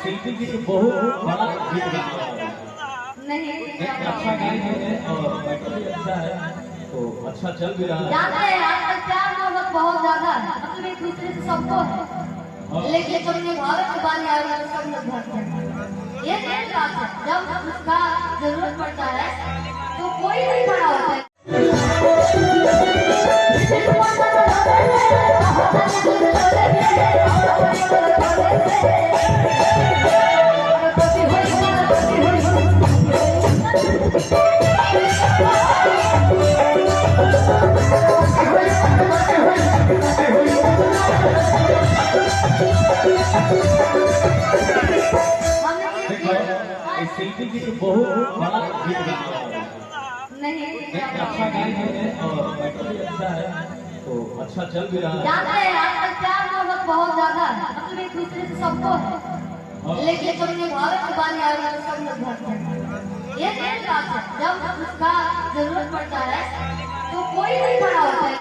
शिल्पी जी को बहुत बड़ा गीत गाया नहीं अच्छा गाए हैं और मैटर भी अच्छा है तो अच्छा चल भी रहा है। जानते हैं आजकल प्यार मोहब्बत बहुत ज्यादा है, मतलब एक दूसरे से सबको है, लेकिन जब ये भारत की बारी आ रही है सब लोग भागते हैं। ये मेन बात है, जब उसका जरूरत पड़ता है तो कोई नहीं खड़ा होता है। शिल्पी जी को बहुत बड़ा गीत गाया नहीं अच्छा गाए हैं और मैटर भी अच्छा है तो अच्छा चल भी रहा है। जानते हैं आजकल प्यार मोहब्बत बहुत ज्यादा है, मतलब एक दूसरे से सबको है, लेकिन जब ये भारत की बारी आ रही है सब लोग भागते हैं। ये मेन बात है, जब उसका जरूरत पड़ता है तो कोई नहीं खड़ा होता है।